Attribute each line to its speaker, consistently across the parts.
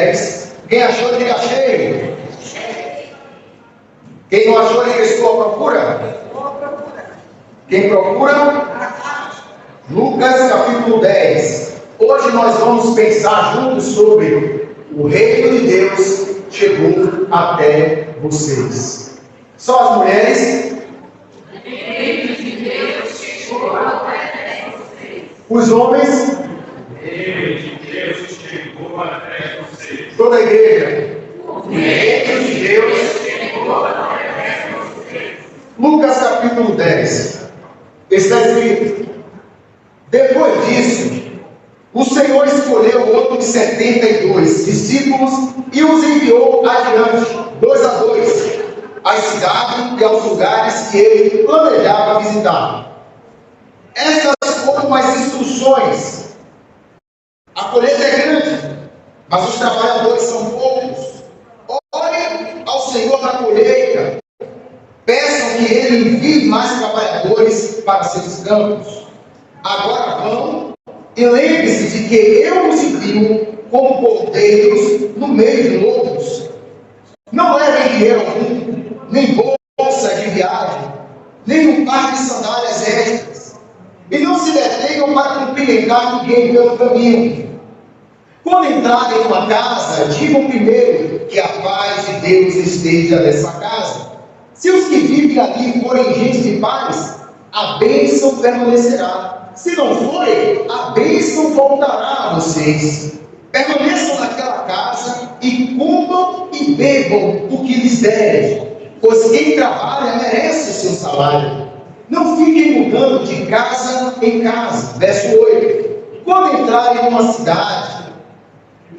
Speaker 1: 10. Quem achou, diga achei. Quem não achou, diga estou à procura. Quem procura? Lucas capítulo 10. Hoje nós vamos pensar juntos sobre o reino de Deus chegou até vocês. Só as mulheres.
Speaker 2: O reino de Deus chegou até vocês.
Speaker 1: Os homens.
Speaker 3: O reino de Deus chegou até vocês.
Speaker 1: Toda a igreja.
Speaker 2: O reino de Deus chegou até vocês.
Speaker 1: Lucas capítulo 10. Está escrito: depois disso, o Senhor escolheu outros 72 discípulos e os enviou adiante, 2 a 2, às cidades e aos lugares que ele planejava visitar. Estas foram as instruções. A colheita é grande, mas os trabalhadores são poucos. Orem ao Senhor da colheita. Peçam que ele envie mais trabalhadores para seus campos. Agora vão e lembre-se de que eu os envio como cordeiros no meio de lobos. Não levem dinheiro algum, nem bolsa de viagem, nem um par de sandálias extras. E não se detenham para cumprimentar ninguém pelo caminho. Quando entrarem em uma casa, digam primeiro que a paz de Deus esteja nessa casa. Se os que vivem ali forem gente de paz, a bênção permanecerá. Se não forem, a bênção voltará a vocês. Permaneçam naquela casa e comam e bebam o que lhes derem, pois quem trabalha merece o seu salário. Não fiquem mudando de casa em casa. Verso 8. Quando entrarem em uma cidade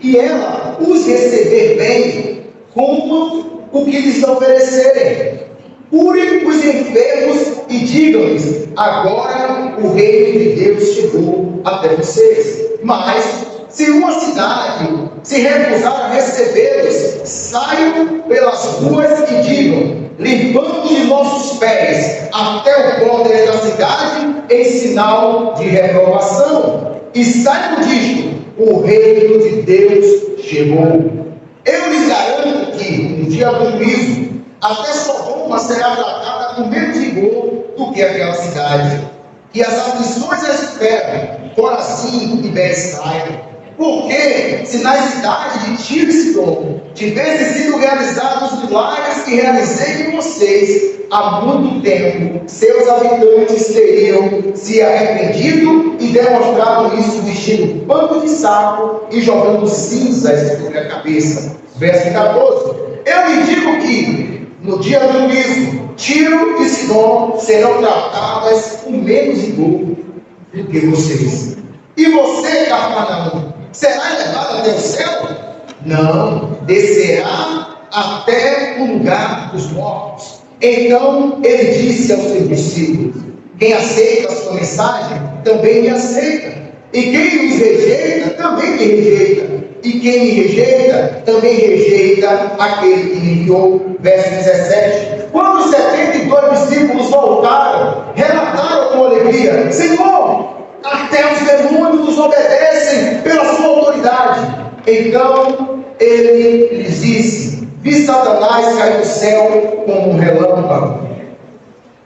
Speaker 1: e ela os receber bem, comam o que lhes oferecerem. Curem os enfermos e digam-lhes: agora o reino de Deus chegou até vocês. Mas, se uma cidade se recusar a recebê-los, saiam pelas ruas e digam: limpamos de nossos pés até o córner da cidade em sinal de reprovação. E saibam disto: o reino de Deus chegou. Eu lhes garanto que, no dia do juízo, até Sodoma será tratada com menos rigor do que aquela cidade. E as aflições a esperam, Corazim e Betsaida. Porque, se nas cidades de Tiro e Sidom tivessem sido realizados os milagres que realizei em vocês, há muito tempo, seus habitantes teriam se arrependido e demonstrado isso vestindo pano de saco e jogando cinzas sobre a cabeça. Verso 14. Eu lhe digo que, no dia do juízo, Tiro e Sidom serão tratadas com menos rigor do que vocês. E você, Cafarnaum, será elevado até o céu? Não, descerá até o lugar dos mortos. Então ele disse aos seus discípulos: quem aceita a sua mensagem, também me aceita. E quem os rejeita, também me rejeita. E quem me rejeita, também rejeita aquele que me enviou. Verso 17. Quando os 72 discípulos voltaram, relataram com alegria: Senhor, até os demônios nos obedecem pela sua autoridade. Então ele lhes disse: vi Satanás cair do céu como um relâmpago.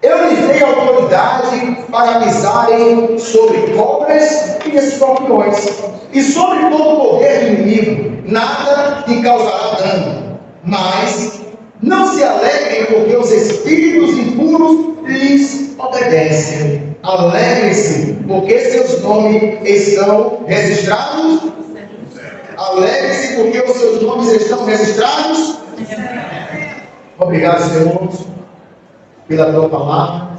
Speaker 1: Eu lhes dei autoridade para pisarem sobre cobras e escorpiões, e sobre todo o poder do inimigo, nada lhe causará dano. Mas não se alegrem porque os espíritos impuros lhes obedecem. Alegrem-se porque seus nomes estão registrados. Alegrem-se porque os seus nomes estão registrados. Obrigado, Senhor, pela tua palavra.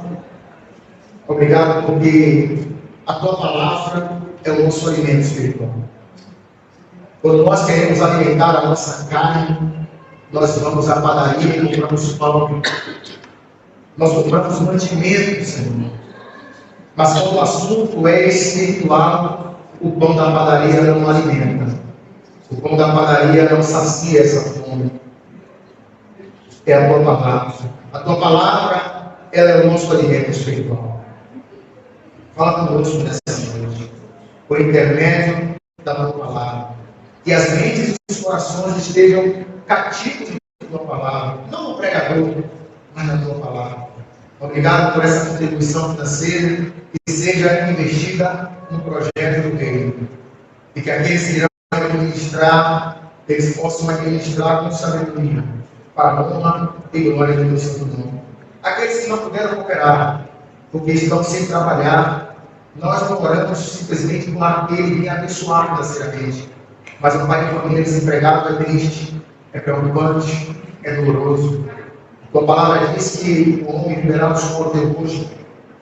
Speaker 1: Obrigado porque a tua palavra é o nosso alimento espiritual. Quando nós queremos alimentar a nossa carne, nós vamos à padaria e compramos pão. Nós compramos mantimento, Senhor. Mas quando o assunto é espiritual, o pão da padaria não alimenta. O pão da padaria não sacia essa fome. É a tua palavra. A tua palavra, ela é o nosso alimento espiritual. Fala conosco nessa noite, por intermédio da tua palavra. e as mentes e os corações estejam cativos da tua palavra, não no pregador, mas na tua palavra. Obrigado por essa contribuição financeira que seja investida no projeto do reino. E que aqueles que irão administrar, eles possam administrar com sabedoria, para a honra e glória do teu santo nome. Aqueles que não puderam cooperar, porque estão sem trabalhar, nós não oramos simplesmente por aquele bem abençoado financeiramente. Mas o pai de família desempregado é triste, é preocupante, é doloroso. A palavra diz que o homem viverá no suor de hoje.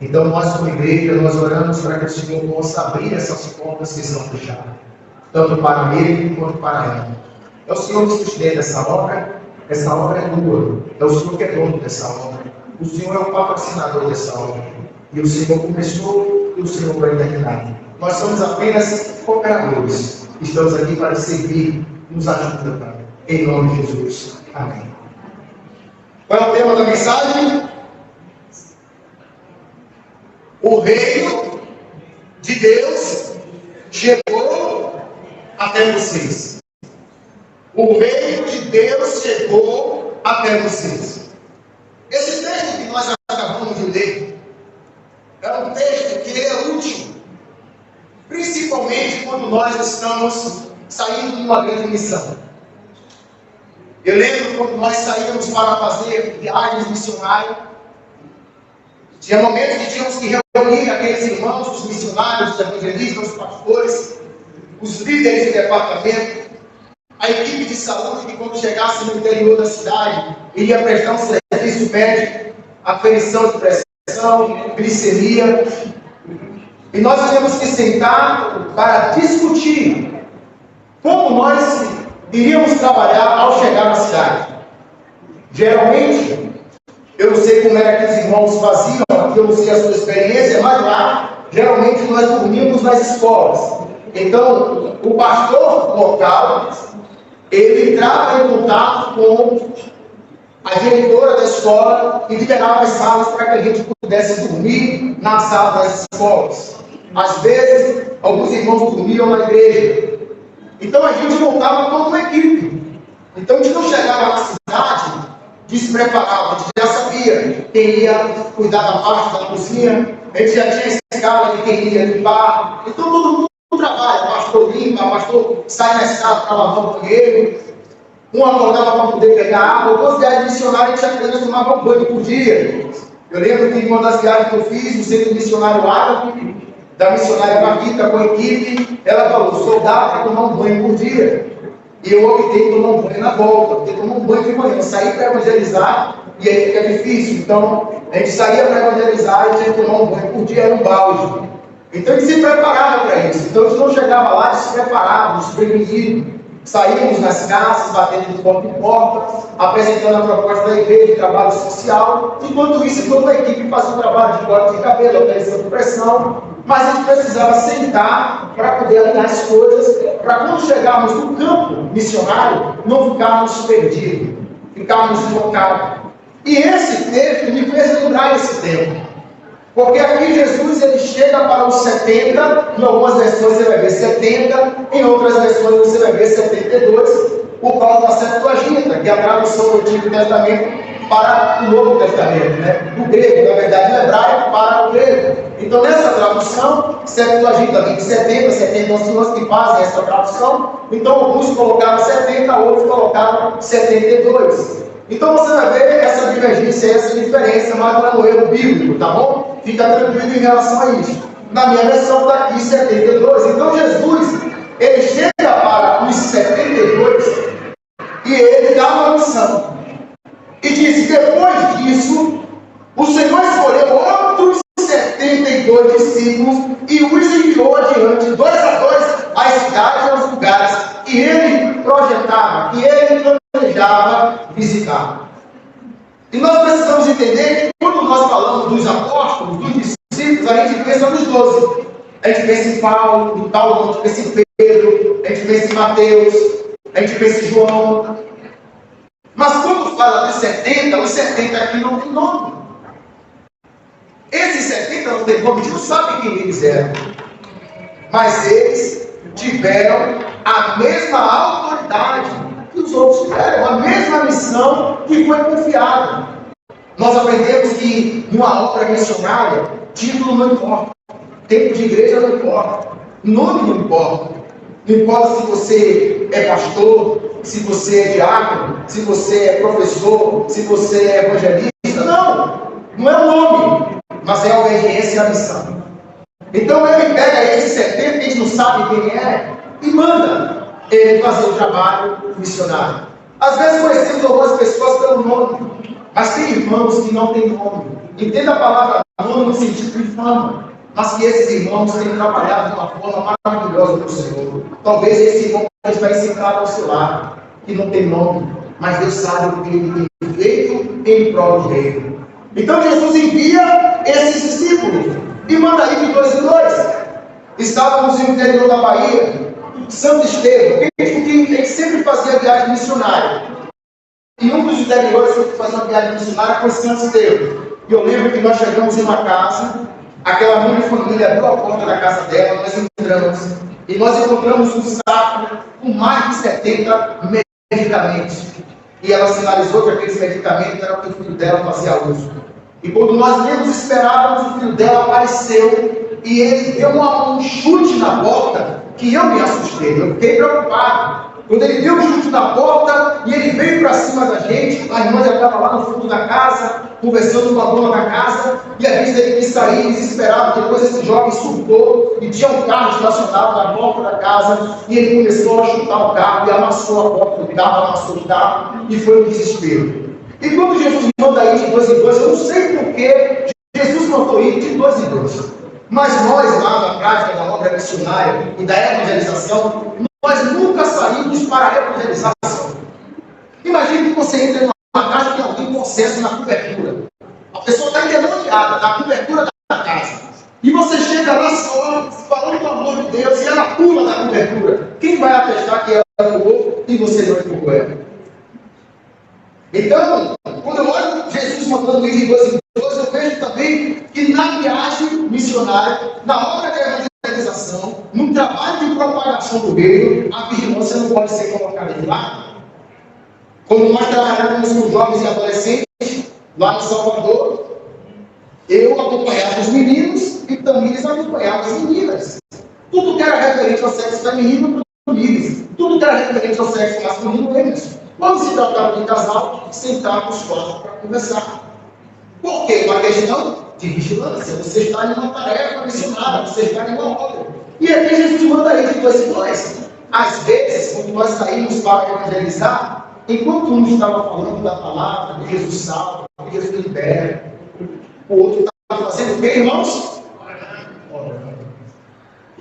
Speaker 1: Então nós, como igreja, nós oramos para que o Senhor possa abrir essas portas que estão fechadas, tanto para ele quanto para ela. É o Senhor que sustenta essa obra é tua. É o Senhor que é dono dessa obra. O Senhor é o patrocinador dessa obra. E o Senhor começou e o Senhor vai terminar. Nós somos apenas cooperadores. Estamos aqui para servir. Nos ajuda, Pai. Em nome de Jesus. Amém. Qual é o tema da mensagem? O reino de Deus chegou até vocês. O reino de Deus chegou até vocês. Esse texto que nós acabamos de ler é um texto que é útil, principalmente quando nós estamos saindo de uma grande missão. Eu lembro quando nós saímos para fazer viagens missionárias, tinha momentos que tínhamos que reunir aqueles irmãos, os missionários, os evangelistas, os pastores, os líderes de departamento, a equipe de saúde que quando chegasse no interior da cidade, iria prestar um serviço médico, aferição de pressão, glicemia. E nós tínhamos que sentar para discutir como nós iríamos trabalhar ao chegar na cidade. Geralmente, eu não sei como era que os irmãos faziam, eu não sei a sua experiência, mas lá, geralmente nós dormíamos nas escolas. Então, o pastor local, ele entrava em contato com a diretora da escola e liberava as salas para que a gente pudesse dormir na sala das escolas. Às vezes, alguns irmãos dormiam na igreja. Então, a gente montava toda uma equipe. Então, a gente não chegava na cidade despreparado. A gente já sabia quem ia cuidar da parte da cozinha. A gente já tinha escala de quem ia limpar. Então, todo mundo trabalha. O pastor limpa, o pastor sai na escada para lavar o banheiro. Um acordava para poder pegar água. Duas viagens missionárias, a gente apenas tomava um banho por dia. Eu lembro que em uma das viagens que eu fiz, no centro missionário árabe, da missionária Paquita com a equipe, ela falou: só dá para tomar um banho por dia. E eu optei por tomar um banho na volta, porque tomar um banho de manhã, sair para evangelizar, e aí fica difícil. Então, a gente saía para evangelizar e tinha que tomar um banho por dia, era um balde. Então, a gente se preparava para isso. Então, a gente não chegava lá despreparado, desprevenido. Saímos nas casas, batendo de porta em porta, apresentando a proposta da igreja de trabalho social. Enquanto isso, toda a equipe fazia um trabalho de corte de cabelo, alteração de pressão. Mas a gente precisava sentar para poder alinhar as coisas, para quando chegarmos no campo missionário, não ficarmos perdidos, ficarmos deslocados. E esse texto me fez lembrar esse tempo. Porque aqui Jesus ele chega para os 70, em algumas versões você vai ver 70, em outras versões você vai ver 72, por causa da Septuaginta, que é a tradução do Antigo Testamento para o Novo Testamento, né? Do grego, na verdade, do hebraico para o grego. Então, nessa tradução, Septuaginta vem de 70, 70 pessoas que fazem essa tradução. Então, alguns colocaram 70, outros colocaram 72. Então, você vai ver essa divergência, essa diferença, mas não é um erro bíblico, tá bom? Fica tranquilo em relação a isso. Na minha versão está aqui 72. Então, Jesus, ele chega para os 72 e ele dá uma missão. E diz: depois disso, o Senhor escolheu outros 72 discípulos e os enviou adiante, 2 a 2, às cidades e aos lugares que ele projetava, que ele planejava visitar. E nós precisamos entender que quando nós falamos dos apóstolos, dos discípulos, a gente pensa nos 12. A gente pensa em Paulo, a gente pensa em Pedro, a gente pensa em Mateus, a gente pensa em João. Mas quando fala dos 70, os 70 aqui não tem nome. Esses 70 não tem nome, a gente não sabe quem eles eram. Mas eles tiveram a mesma autoridade que os outros tiveram, a mesma missão que foi confiada. Nós aprendemos que numa obra missionária, título não importa, tempo de igreja não importa, nome não importa. Não importa se você é pastor, se você é diácono, se você é professor, se você é evangelista. Não é o nome, mas é a obediência à missão. Então ele pega esses 70, que a gente não sabe quem é, e manda ele fazer o trabalho missionário. Às vezes conhecemos algumas pessoas pelo nome, mas tem irmãos que não têm nome. Entenda a palavra nome no sentido de fama, mas que esses irmãos têm trabalhado de uma forma maravilhosa para o Senhor. Talvez esse irmão está sentado ao seu lado, que não tem nome, mas Deus sabe o que ele tem feito em prol do reino. Então Jesus envia esses discípulos e manda aí de 2 em 2. Estávamos no interior da Bahia, Santo Estevão, porque ele sempre fazia viagem missionária. E um dos interiores que fazia uma viagem missionária foi Santo Estevão. E eu lembro que nós chegamos em uma casa, aquela mãe de família abriu a porta da casa dela, nós entramos, e nós encontramos um saco com mais de 70 medicamentos. E ela sinalizou que aqueles medicamentos eram o que o filho dela fazia uso. E quando nós menos esperávamos, o filho dela apareceu e ele deu um chute na porta que eu me assustei, eu fiquei preocupado. Quando ele deu um chute na porta e ele veio para cima da gente, a irmã já estava lá no fundo da casa, conversando com a dona da casa, e a gente teve que sair desesperado. Depois esse jovem surtou e tinha um carro estacionado na porta da casa, e ele começou a chutar o carro e amassou a porta do carro, amassou o carro, e foi um desespero. E quando Jesus manda ir de 2 em 2, eu não sei por que Jesus mandou ir de 2 em 2. Mas nós, lá na prática da obra missionária e da evangelização, nós nunca saímos para a evangelização. Imagine que você entra em uma casa e tem alguém com acesso na cobertura. A pessoa está endemoniada na cobertura da casa. E você chega lá só, falando do amor de Deus, e ela pula da cobertura. Quem vai atestar que ela pulou e você não empurrou ela? Então, quando eu olho Jesus mandando ir de 2 em 2, eu vejo também que na viagem missionária, na obra de evangelização, no trabalho de propagação do reino, a vigilância não pode ser colocada de lado. Quando nós trabalhamos com jovens e adolescentes, lá em Salvador, eu acompanhava os meninos e também eles acompanhavam as meninas. Tudo que era referente ao sexo feminino, meninos. Tudo que era referente ao sexo masculino, eles. Quando se tratava de casal, sentávamos quatro para conversar. Por quê? Uma questão de vigilância. Você está em uma tarefa missionária, você está em uma obra. E aqui Jesus manda aí de 2 em 2. Às vezes, quando nós saímos para evangelizar, enquanto um estava falando da palavra, que Jesus salva, que Jesus libera, o outro estava fazendo o quê, irmãos?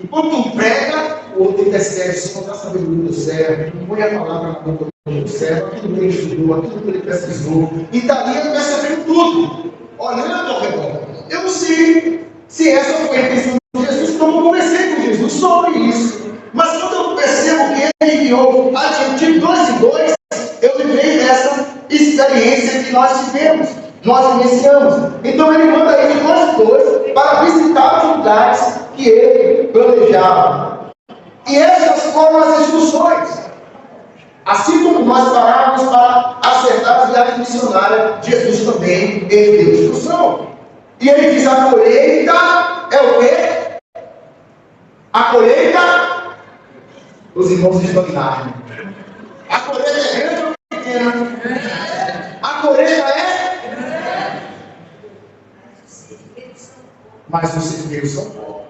Speaker 1: Enquanto um prega, o outro intercede, se encontrar sabedoria do céu, põe a palavra na boca do céu, aquilo que ele estudou, aquilo que ele pesquisou, e dali ele percebeu tudo, olhando ao redor. Eu não sei se essa foi a intenção de Jesus, como eu conversei com Jesus sobre isso. Mas quando eu percebo que ele enviou a gente de 2 em 2, eu lembrei dessa experiência que nós tivemos, nós iniciamos. Então ele manda aí de 2 em 2 para visitar os lugares que ele planejava. E essas foram as instruções. Assim como nós parávamos para acertar a viagem missionária, Jesus também ele deu instrução. E ele diz: a colheita é o quê? A colheita, os irmãos estão em área. A colheita é grande ou pequena? A colheita é? Mas os ceifeiros são poucos.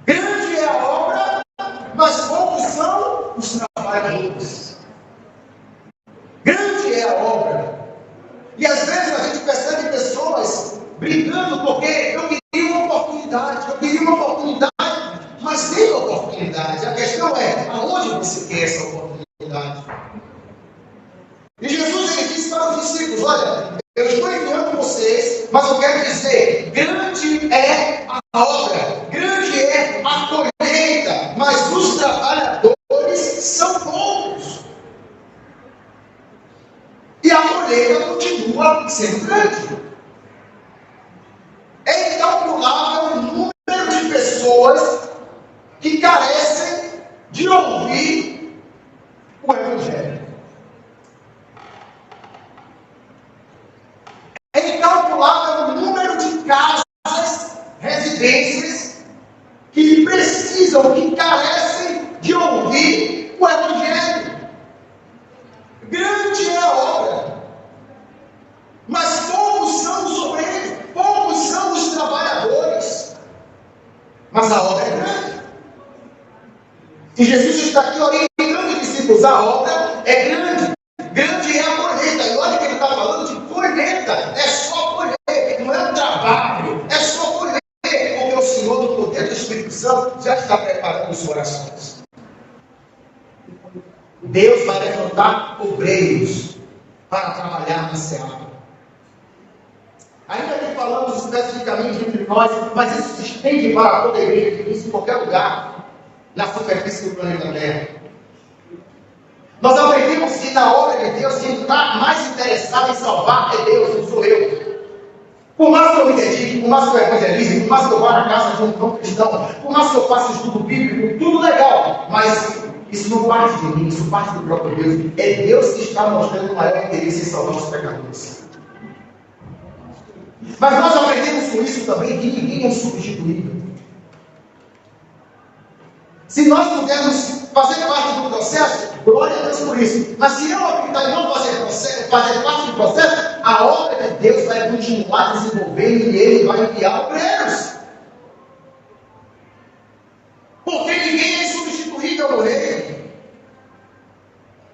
Speaker 1: Grande é a obra, mas poucos são os trabalhadores. Grande é a obra. E às vezes a gente percebe pessoas brigando porque eu queria uma oportunidade, mas tem oportunidade. A questão é, aonde você quer essa oportunidade? E Jesus ele disse para os discípulos: olha, eu estou enviando vocês, mas eu quero dizer, grande é a obra, grande é a colheita, mas os trabalhadores são poucos. E a colheita continua sendo grande. É incalculável o número de pessoas que carecem de ouvir lado é o número de casas, residências, que precisam, que carecem de ouvir o Evangelho. Grande é a obra, mas poucos são os obreiros, poucos são os trabalhadores. Mas a obra é grande. E Jesus está aqui orientando os discípulos: a obra é grande. Grande é a colheita. E olha que ele está falando de colheita. É só colher, não é um trabalho. É só colher, porque o Senhor, no poder do Espírito Santo, já está preparando os corações. Deus vai levantar obreiros para trabalhar na seara. Ainda que falamos especificamente entre nós, mas isso se estende para toda a igreja, em qualquer lugar na superfície do planeta Terra. Nós aprendemos que na obra de Deus, quem está mais interessado em salvar é Deus, não sou eu. Por mais que eu me dedique, por mais que eu evangelize, por mais que eu vá na casa de um não cristão, por mais que eu faça estudo bíblico, tudo legal, mas isso não parte de mim, isso parte do próprio Deus. É Deus que está mostrando o maior interesse em salvar os pecadores. Mas nós aprendemos com isso também que ninguém é substituível. Se nós pudermos fazer parte do processo, glória a Deus por isso. Mas se eu optar em não fazer parte do processo, a obra de Deus vai continuar desenvolvendo e Ele vai enviar obreiros. Porque ninguém é substituível no reino.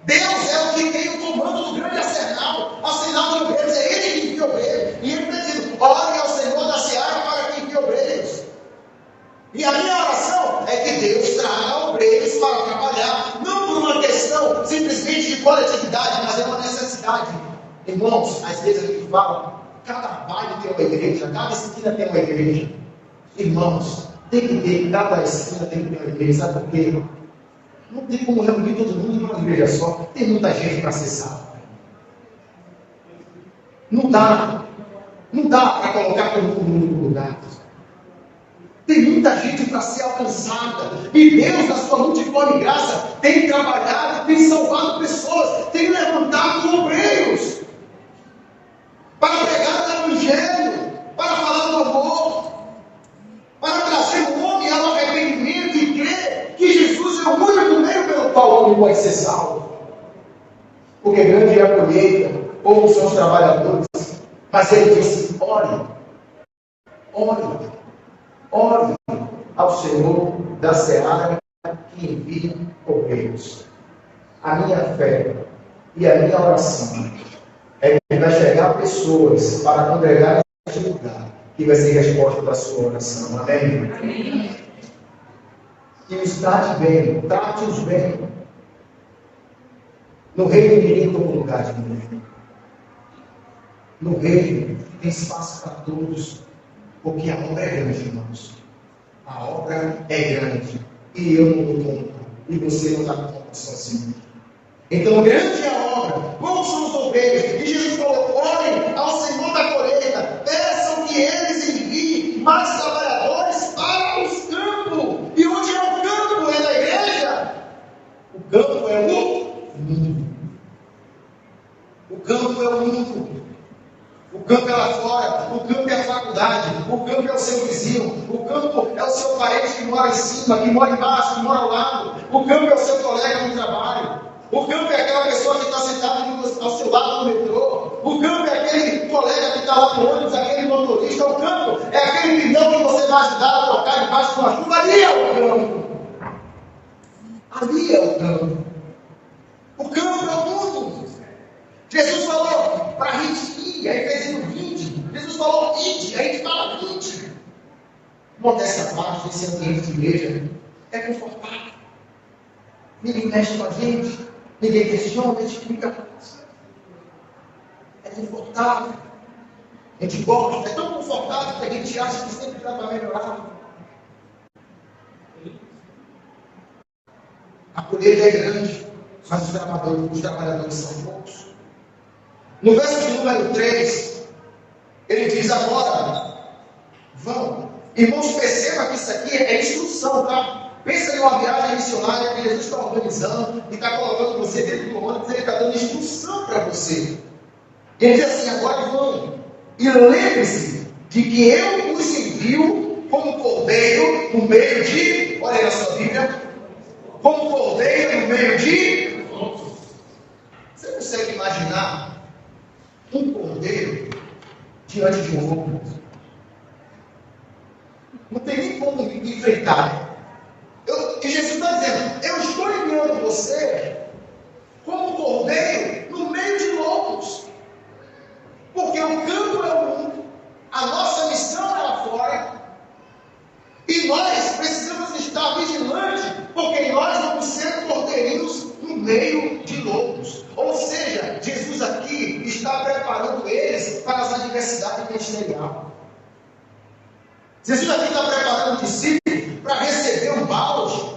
Speaker 1: Deus é o que tem o comando do grande arsenal de obreiros. É Ele que envia obreiros. E Ele está dizendo: ore ao Senhor da seara para que envie obreiros. E a minha oração é que Deus traga obreiros para trabalhar, não por uma questão simplesmente de coletividade, mas é uma necessidade. Irmãos, às vezes a gente fala, cada bairro tem uma igreja, cada esquina tem uma igreja. Irmãos, tem que ter, cada esquina tem que ter uma igreja, sabe por quê? Não tem como reunir todo mundo numa igreja só, tem muita gente para ser salva. Não dá para colocar todo mundo no lugar. Tem muita gente para ser alcançada. E Deus, na sua multiforme graça, tem trabalhado, tem salvado pessoas, tem levantado obreiros para pregar o Evangelho, para falar do amor, para trazer o homem ao arrependimento e crer que Jesus é o único meio pelo qual o homem pode ser salvo. Porque grande é a colheita, poucos são os trabalhadores. Mas ele disse: ore ao Senhor da seara que envia obreiros. A minha fé e a minha oração é que vai chegar pessoas para congregar neste lugar, que vai ser resposta da sua oração. Amém? Amém. E os trate bem, trate-os bem. No reino ninguém toma lugar de ninguém. No reino tem espaço para todos, porque a obra é grande, irmãos. A obra é grande. E eu não dou conta. E você não dá conta sozinho. Então, grande é a obra. Poucos são os obreiros. E Jesus falou: orem ao Senhor da colheita. Peçam que eles enviem mais trabalhadores para os campos. E onde é o campo? É da igreja? O campo é o mundo. O campo é o mundo. O campo é lá fora, o campo é a faculdade, o campo é o seu vizinho, o campo é o seu parente que mora em cima, que mora embaixo, que mora ao lado, o campo é o seu colega no trabalho, o campo é aquela pessoa que está sentada ao seu lado no metrô, o campo é aquele colega que está lá no ônibus, aquele motorista, o campo é aquele pneu que você vai ajudar a trocar debaixo de uma chuva. Ali é o campo. Ali é o campo. O campo é o mundo. Jesus falou para a gente ir, aí fez no 20. Jesus falou ide, aí a gente fala 20. Modéstia à parte, desse ambiente de igreja é confortável. Ninguém mexe com a gente, ninguém questiona, a gente fica. É confortável. A gente gosta, é tão confortável que a gente acha que sempre dá para melhorar. A colheita é grande, mas os trabalhadores são poucos. No verso de número 3, ele diz agora: vão. Irmãos, perceba que isso aqui é instrução, tá? Pensa em uma viagem missionária que Jesus está organizando e está colocando você dentro do ônibus, ele está dando instrução para você. Ele diz assim: agora vão. E lembre-se de que eu os envio como cordeiro no meio de, olha aí na sua Bíblia, como cordeiro no meio de lobos. Você consegue imaginar um cordeiro diante de um lobo? Não tem nem como enfrentar. E Jesus está dizendo, eu estou enviando você como cordeiro no meio de lobos. Porque o campo é o mundo, a nossa missão é lá fora. E nós precisamos estar vigilantes, porque nós vamos ser cordeirinhos no meio de lobos. Ou seja, Jesus aqui está preparando eles para as adversidades ministeriais. Jesus aqui está preparando o discípulo para receber um balde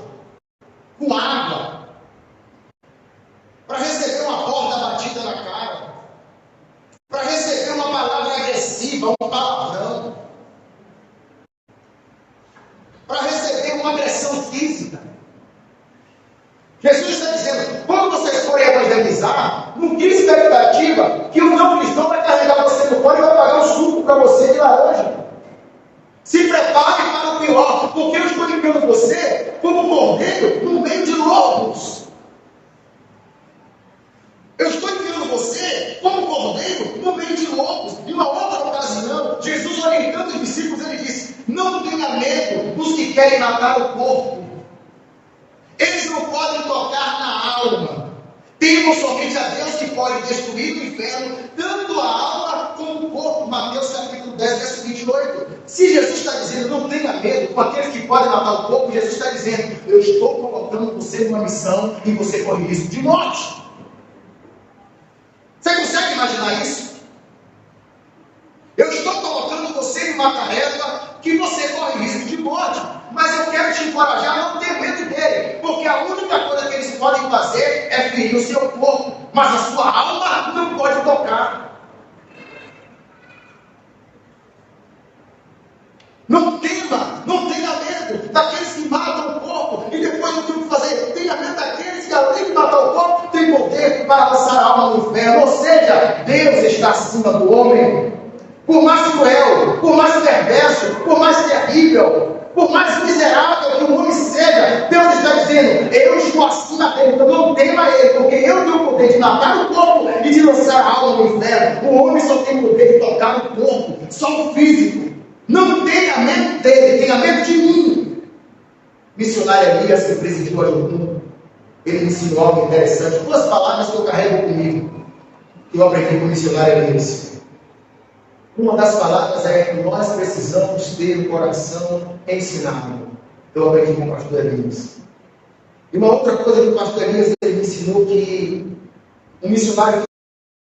Speaker 1: com água, para receber uma porta batida na cara, para receber uma palavra agressiva, um palavrão, para receber uma agressão física. Jesus está dizendo, quando vocês forem evangelizar, não crie expectativa que o não cristão vai carregar você no colo e vai pagar um suco para você de laranja. Se prepare para o pior, porque eu estou enviando você como cordeiro no meio de lobos. Eu estou enviando você como cordeiro no meio de lobos. Em uma outra ocasião, Jesus orientando os discípulos, ele disse, não tenha medo dos que querem matar o corpo. Eles não podem tocar na alma. Temos somente a Deus que pode destruir o inferno, tanto a alma como o corpo. Mateus capítulo 10, verso 28. Se Jesus está dizendo, não tenha medo com aqueles que podem matar o corpo, Jesus está dizendo, eu estou colocando você numa missão e você corre risco de morte. Você consegue imaginar isso? Eu estou colocando você em uma tarefa que você corre risco de morte. Mas eu quero te encorajar a não ter medo dele. Porque a única coisa que eles podem fazer é ferir o seu corpo. Mas a sua alma não pode tocar. Não tema, não tenha medo daqueles que matam o corpo e depois não tem o que fazer. Tenha medo daqueles que, além de matar o corpo, tem poder para lançar a alma no inferno. Ou seja, Deus está acima do homem. Por mais cruel, por mais perverso, por mais terrível, por mais miserável que o homem seja, Deus está dizendo, eu estou acima dele, então não tema ele, porque eu tenho o poder de matar o corpo e de lançar a alma no inferno. O homem só tem o poder de tocar o corpo, só o físico. Não tenha medo dele, tenha medo de mim. Missionário Elias, que presidiu a Jordão, ele me ensinou algo interessante. Duas palavras que eu carrego comigo, que eu aprendi com o missionário Elias. Uma das palavras é que nós precisamos ter o coração ensinado. Eu aprendi com o pastor Elias. E uma outra coisa que o pastor Elias ele me ensinou, que um missionário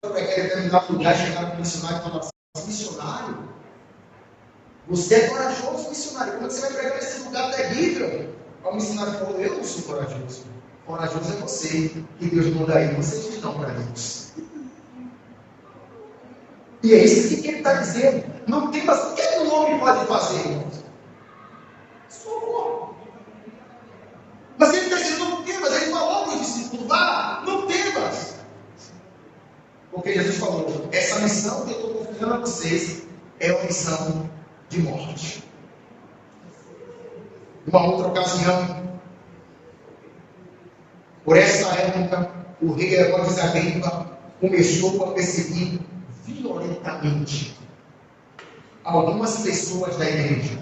Speaker 1: para aquele determinado lugar, chegar para um missionário e falar assim, missionário, você é corajoso, missionário. Como é que você vai pregar nesse lugar terrível? O missionário falou, eu não sou corajoso. Corajoso é você, que Deus manda aí. Vocês estão corajosos. E é isso que ele está dizendo. Não tem mais. O que um homem pode fazer? Socorro. Mas ele está dizendo, não temas. Ele falou para os discípulos, vá, não temas. Porque Jesus falou, essa missão que eu estou confiando a vocês é uma missão de morte. Uma outra ocasião, por essa época, o rei Herodes Agripa começou a perseguir violentamente algumas pessoas da igreja.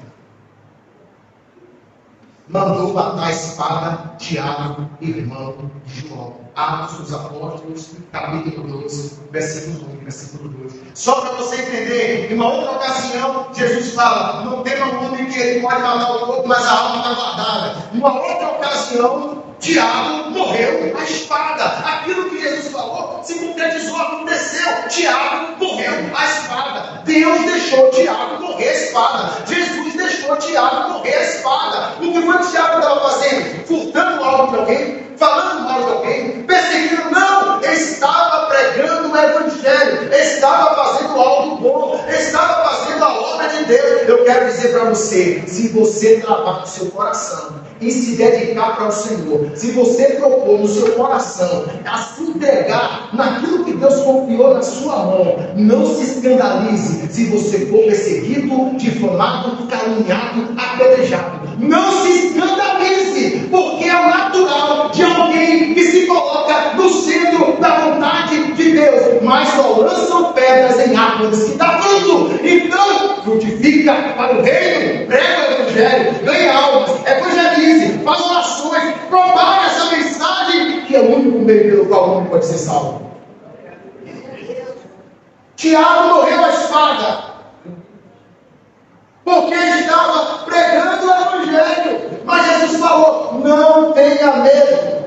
Speaker 1: Mandou matar a espada Tiago, irmão de João. Atos dos Apóstolos, capítulo 2, versículo 1 e versículo 2. Só para você entender, em uma outra ocasião, Jesus fala, não tema um homem que ele pode matar o corpo, mas a alma está guardada. Em uma outra ocasião, Tiago morreu a espada. Aquilo que Jesus falou se concretizou, aconteceu. Tiago morreu a espada. Deus deixou Tiago morrer a espada. Jesus deixou Tiago morrer a espada. O que foi que Tiago estava fazendo? Furtando algo de alguém? Falando mal de alguém? Perseguindo? Não! Ele estava pregando o evangelho. Ele estava fazendo algo bom. Ele estava fazendo a obra de Deus. Eu quero dizer para você, se você travar no seu coração e se dedicar para o Senhor, se você propor no seu coração a se entregar naquilo que Deus confiou na sua mão, não se escandalize se você for perseguido, difamado, caluniado, apedrejado. Não se escandalize, porque é o natural de alguém que se coloca no centro da vontade de Deus, mas só lançam pedras em árvores que dá fruto. Então, frutifica para o reino, prega o evangelho, ganha almas, evangelize, faz orações, propaga essa mensagem, que é o único meio pelo qual o homem pode ser salvo. Tiago morreu à espada, porque estava pregando o evangelho. Mas Jesus falou: não tenha medo,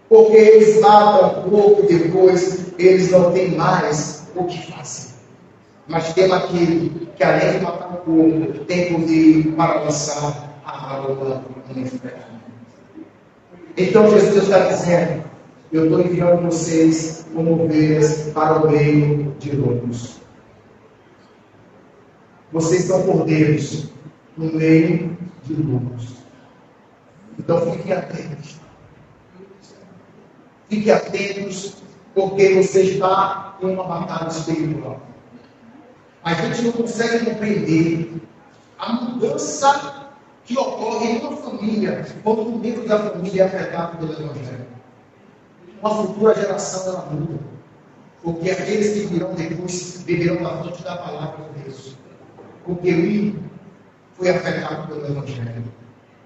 Speaker 1: porque eles matam o corpo e depois eles não têm mais o que fazer. Mas tem aquele que, além de matar o corpo, tem poder para lançar a alma no inferno. Então Jesus está dizendo: eu estou enviando vocês como ovelhas para o meio de lobos. Vocês são cordeiros no meio de lobos. Então fiquem atentos. Fiquem atentos, porque você está em uma batalha espiritual. A gente não consegue compreender a mudança que ocorre em uma família quando um membro da família é afetado pelo Evangelho. Uma futura geração ela muda, porque aqueles que virão depois beberão da fonte da palavra de Deus. Porque um foi afetado pelo Evangelho.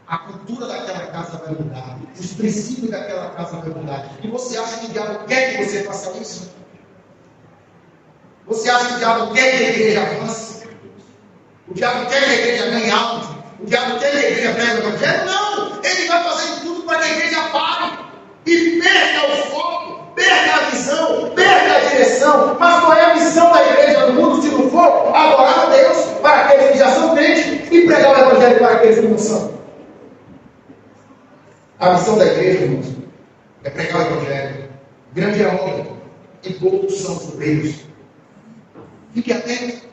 Speaker 1: A cultura daquela casa vai mudar. Os princípios daquela casa vão mudar. E você acha que o diabo quer que você faça isso? Você acha que o diabo quer que a igreja avance? O diabo quer que a igreja ganhe algo? O diabo quer que a igreja pregue o Evangelho? Não! Ele vai fazer tudo para que a igreja pare e perca o foco, perca a visão, perca a direção. Mas qual é a missão da igreja do mundo se não for adorar a Deus para aqueles que já são crentes e pregar o Evangelho para aqueles que não são? A missão da igreja, irmãos, é pregar o Evangelho. Grande é a obra e poucos são os obreiros. Fique atento,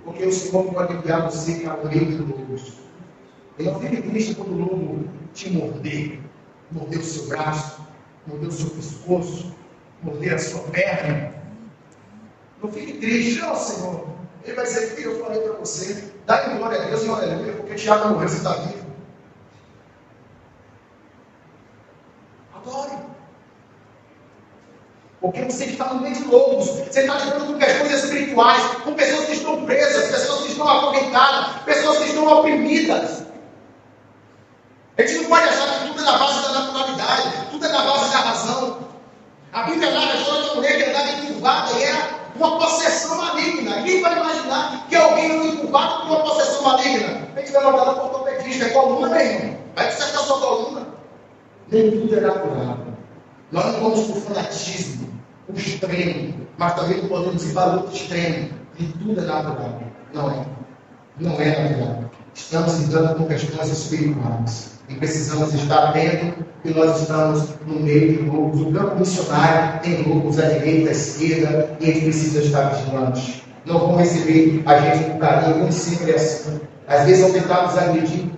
Speaker 1: porque o Senhor pode enviar você para o meio de lobos. E não fique triste quando o lobo te morder o seu braço, morder o seu pescoço, morder a sua perna. Não fique triste, não, Senhor. Ele vai dizer: filho, eu falei para você, dá glória a Deus e aleluia, porque Tiago morreu, você está vivo. Adore. Porque você está no meio de lobos, você está lidando com questões espirituais, com pessoas que estão presas, pessoas que estão acorrentadas, pessoas que estão oprimidas. A gente não pode achar que tudo é na base da naturalidade, tudo é na base da razão. A Bíblia narra a história de uma mulher que andava encurvada e era uma possessão maligna. Quem vai imaginar que alguém anda encurvado com uma possessão maligna? A gente vai mandar para o ortopedista, é coluna, meu irmão. Vai consertar sua coluna. Nem tudo é natural. Nós não vamos por fanatismo, por extremo, mas também não podemos ir para outro extremo. Nem tudo é natural. Não é. Não é natural. Estamos lidando com questões espirituais. E precisamos estar atento que nós estamos no meio de lobos. O campo missionário tem lobos à direita, à esquerda, e a gente precisa estar vigilante. Não vão receber a gente com carinho, como sempre é assim. Às vezes vão tentar nos agredir.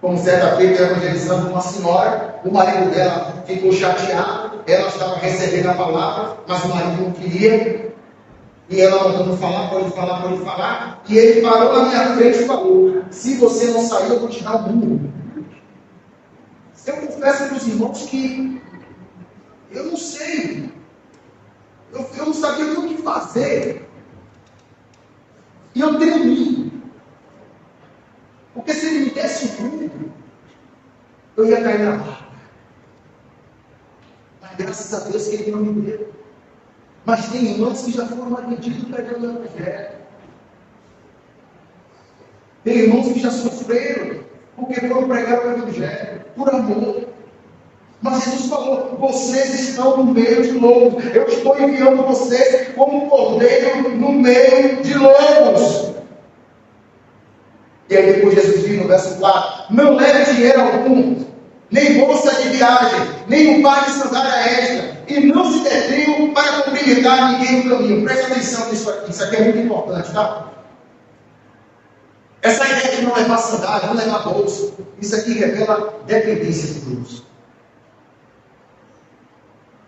Speaker 1: Como certa feita, evangelizando uma senhora, o marido dela ficou chateado, ela estava recebendo a palavra, mas o marido não queria. E ela mandando falar, pode falar, pode falar. E ele parou na minha frente e falou: se você não sair, eu vou te dar um murro. Eu confesso para os irmãos que eu não sei. Eu não sabia nem o que fazer. E eu tremi. Porque se ele me desse um murro, eu ia cair na barra. Mas graças a Deus que ele não me deu. Mas tem irmãos que já foram agredidos pregando o Evangelho. Tem irmãos que já sofreram porque foram pregar o Evangelho por amor. Mas Jesus falou: vocês estão no meio de lobos. Eu estou enviando vocês como cordeiro no meio de lobos. E aí depois Jesus diz no verso 4: não leve dinheiro algum, nem bolsa de viagem, nem um par de sandália extra, e não se detenham para cumprimentar ninguém no caminho. Presta atenção nisso aqui, isso aqui é muito importante, tá? Essa ideia de não levar sandália, não levar bolsa, isso aqui revela dependência de Deus.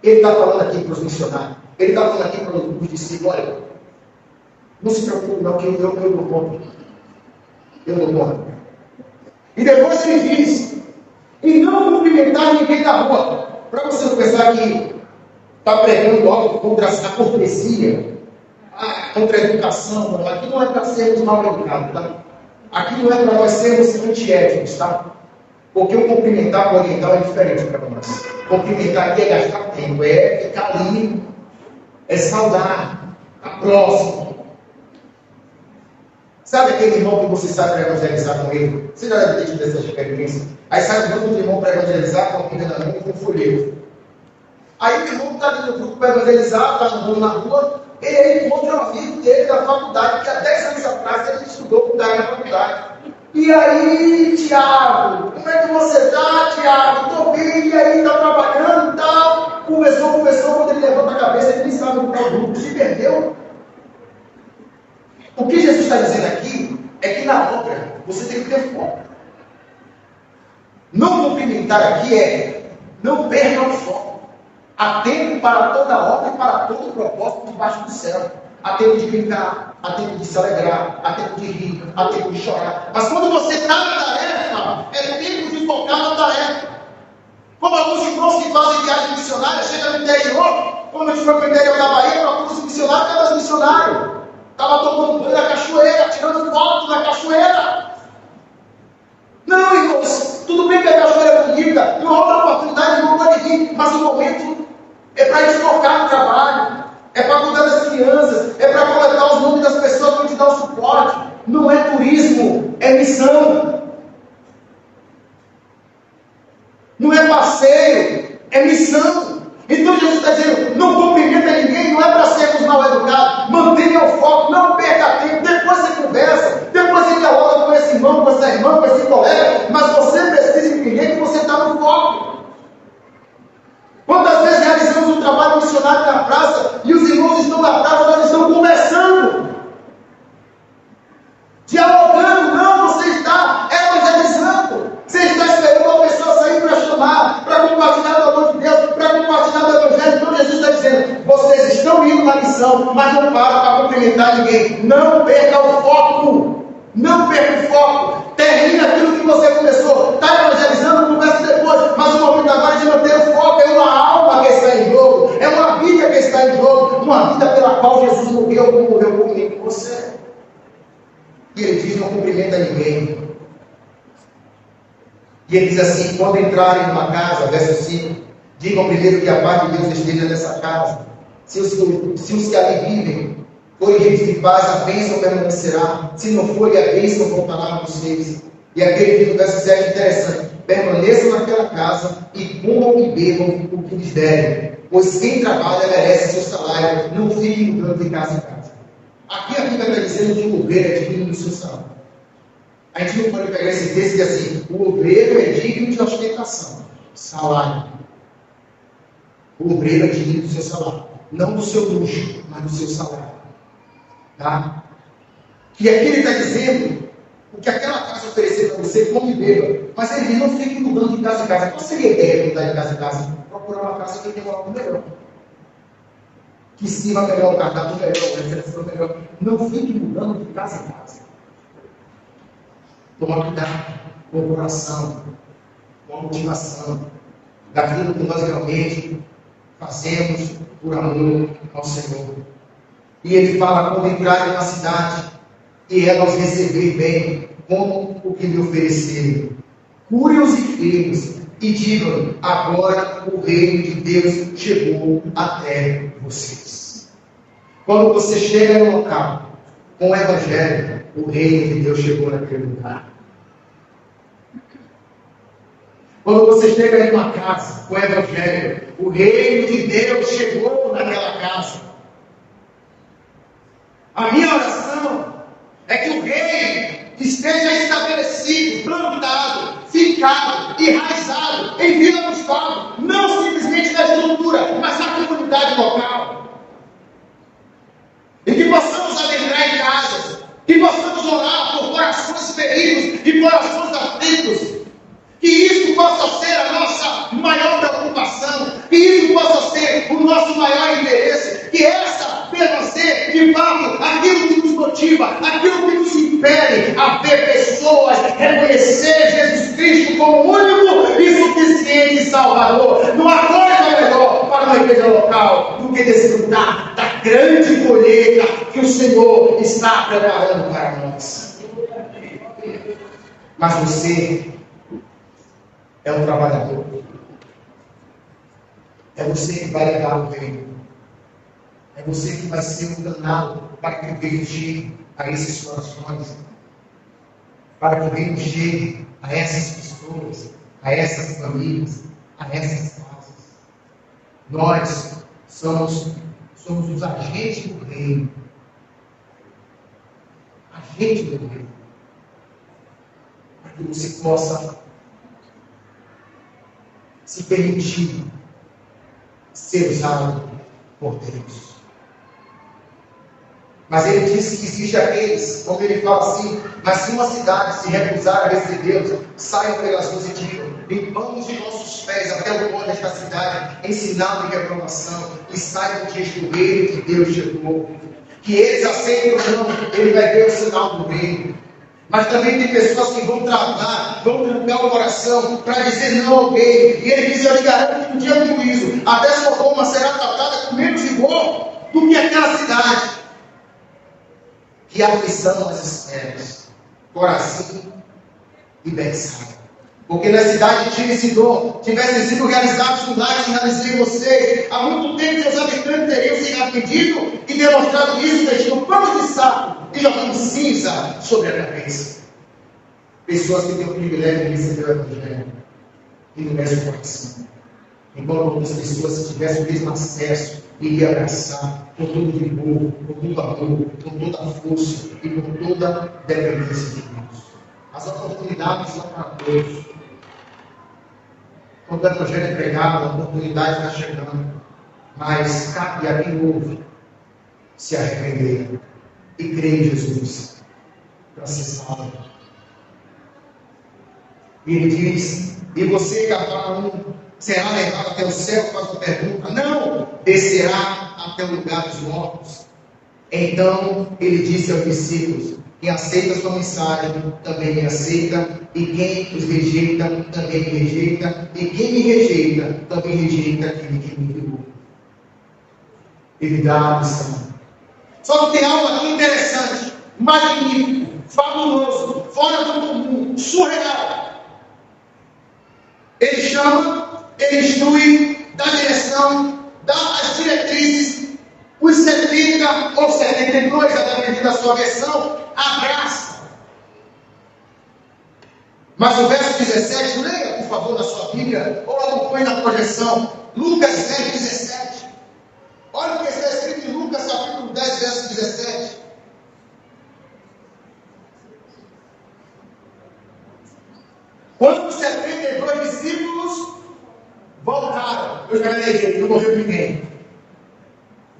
Speaker 1: Ele está falando aqui para os missionários, ele está falando aqui para os discípulos, olha, não se preocupe não, que eu dou conta. Eu dou conta. E depois ele diz, e não cumprimentar ninguém da rua, para você não pensar que está pregando algo contra a cortesia, contra a educação, não. Aqui não é para sermos mal educados, tá? Aqui não é para nós sermos antiéticos, tá? Porque o cumprimentar com o oriental é diferente para nós. Cumprimentar aqui é gastar tempo, é ficar ali, é saudar, a próximo. Sabe aquele irmão que você sai para evangelizar com ele? Você já deve ter tido essa experiência. Aí sai um grupo de irmão para evangelizar com alguém na rua com um folheto. Aí o irmão está ali no grupo para evangelizar, está andando na rua, ele encontra um amigo dele da faculdade, que há 10 anos atrás ele estudou com o cara na faculdade. E aí, Tiago, como é que você está, Tiago? Estou bem, e aí, está trabalhando e tal. Conversou, quando ele levanta a cabeça, ele nem sabe o que é o grupo, se perdeu. O que Jesus está dizendo aqui é que na obra você tem que ter foco. Não cumprimentar aqui é não perca o foco. Há tempo para toda obra e para todo propósito debaixo do céu. Há tempo de brincar, há tempo de se alegrar, há tempo de rir, há tempo de chorar. Mas quando você está na tarefa, é tempo de focar na tarefa. Como alguns irmãos que fazem viagem missionária, chegam no interior, quando a gente foi para o interior da Bahia, para alguns missionários, cada missionário estava tomando banho na cachoeira, tirando foto na cachoeira. Não, irmãos, tudo bem que a cachoeira é bonita, e uma outra oportunidade não pode vir, mas o momento é para a gente focar no trabalho, é para cuidar das crianças, é para coletar os nomes das pessoas para te dar o suporte. Não é turismo, é missão. Não é passeio, é missão. Então Jesus está dizendo, não cumprimenta ninguém, não é para sermos mal educados, mantenha o foco, não perca tempo, depois você conversa, depois você dialoga com esse irmão, com essa irmã, com esse colega, mas você precisa entender que você está no foco. Quantas vezes realizamos um trabalho missionário na praça, e os irmãos estão na praça, nós estamos conversando, dialogando, não, você está evangelizando, você está esperando uma pessoa sair para chamar, para compartilhar o amor de Deus, para compartilhar o Evangelho. Então Jesus está dizendo, vocês estão indo na missão, mas não param para cumprimentar ninguém. Não perca o foco, não perca o foco, termina aquilo que você começou, está evangelizando, conversa depois, mas o momento agora é de manter o foco, é uma alma que está em jogo, é uma vida que está em jogo, uma vida pela qual Jesus morreu, como morreu comigo e com você. E ele diz, não cumprimenta ninguém. E ele diz assim, quando entrarem numa casa, verso 5, digam primeiro que a paz de Deus esteja nessa casa. Se os que ali vivem forem gente de paz, a bênção permanecerá. Se não for, a bênção voltará a vocês. E aquele que no verso 7 interessante, permaneçam naquela casa e comam e bebam o que lhes derem. Pois quem trabalha merece seu salário, não fique mudando de casa em casa. Aqui a Bíblia está dizendo que o obreiro é digno do seu salário. A gente não pode pegar esse texto e dizer assim, o obreiro é digno de ostentação, salário. O obreiro é digno do seu salário. Não do seu luxo, mas do seu salário. Tá? Que aqui ele está dizendo, o que aquela casa oferecer para você, come e beba. Mas ele diz, não fique mudando de casa em casa. Qual seria a ideia de mudar de casa em casa? Procurar uma casa que tenha algo melhor. Que sirva melhor, o cardápio melhor, a refeição melhor. Não fique mudando de casa em casa. Toma cuidado com o coração, com a motivação, daquilo que nós realmente fazemos por amor ao Senhor. E ele fala, quando entrarem na cidade, e ela os receber bem, como o que lhe ofereceram. Curem os enfermos e digam, agora o reino de Deus chegou até vocês. Quando você chega no local, com o Evangelho, o reino de Deus chegou naquele lugar. Quando você chega em uma casa com o Evangelho, o reino de Deus chegou naquela casa. A minha oração é que o reino esteja estabelecido, plantado, ficado, enraizado em Vila Gustavo, não simplesmente na estrutura, mas na comunidade local. E que possamos adentrar em casas, que possamos orar por corações e corações aflitos. Que isso possa ser a nossa maior preocupação, que isso possa ser o nosso maior interesse, que essa deva ser, de fato, aquilo que nos motiva, aquilo que nos impele a ver pessoas, reconhecer Jesus Cristo como o único e suficiente Salvador. Não há coisa melhor para uma igreja local do que desfrutar da grande colheita que o Senhor está preparando para nós. Mas você é um trabalhador. É você que vai levar o reino. É você que vai ser um canal para que o reino chegue a esses corações. Para que o reino chegue a essas pessoas, a essas famílias, a essas casas. Nós somos os agentes do reino. Agentes do reino. Para que você possa se permitir ser usado por Deus. Mas ele disse que existe aqueles, como ele fala assim, mas se uma cidade se recusar a recebê-los, saiam pelas ruas e digam: limpamos os nossos pés até o pó desta cidade, em sinal de reprovação, e saibam que este reino de Deus chegou. Que eles aceitem ou não, ele vai ver o sinal do reino. Mas também tem pessoas que vão travar, vão trancar o coração para dizer não ao reino. E ele diz: eu lhe garanto que no dia do juízo, até Sodoma será tratada com menos rigor do que aquela cidade. Que aflição as esferas, Corazim e Betsaida. Porque na cidade de Tiro e Sidom tivessem sido realizados milagres que realizei vocês, há muito tempo seus habitantes teriam se arrependido e demonstrado isso, deixando panos de saco e jogando cinza sobre a cabeça. Pessoas que têm o privilégio de receber o Evangelho e não mexe o coração. Embora outras pessoas, se tivessem o mesmo acesso, iriam abraçar com todo vigor, com todo amor, com toda a força e com toda dependência de Deus. As oportunidades são para todos. Quando o Evangelho é pregado, a oportunidade está chegando. Mas cabe a quem ouve se arrepender e crer em Jesus para ser salvo. E ele diz: e você, Cafarnaum, será levado até o céu? Faz a pergunta. Não, descerá até o lugar dos mortos. Então ele disse aos discípulos: quem aceita a sua mensagem também me aceita, e quem os rejeita também me rejeita, e quem me rejeita também rejeita aquele que me enviou. Ele dá a missão. Só que tem algo aqui interessante, magnífico, fabuloso, fora do comum, surreal. Ele chama, ele instrui, dá direção, dá as diretrizes. Os 70 ou 72, a depender da sua versão, abraça. Mas o verso 17, leia por favor na sua Bíblia, ou acompanhe na projeção, Lucas 10, 17. Olha o que está escrito em Lucas capítulo 10, verso 17. Quando os 72 discípulos voltaram, eu já neguei, não morreu ninguém.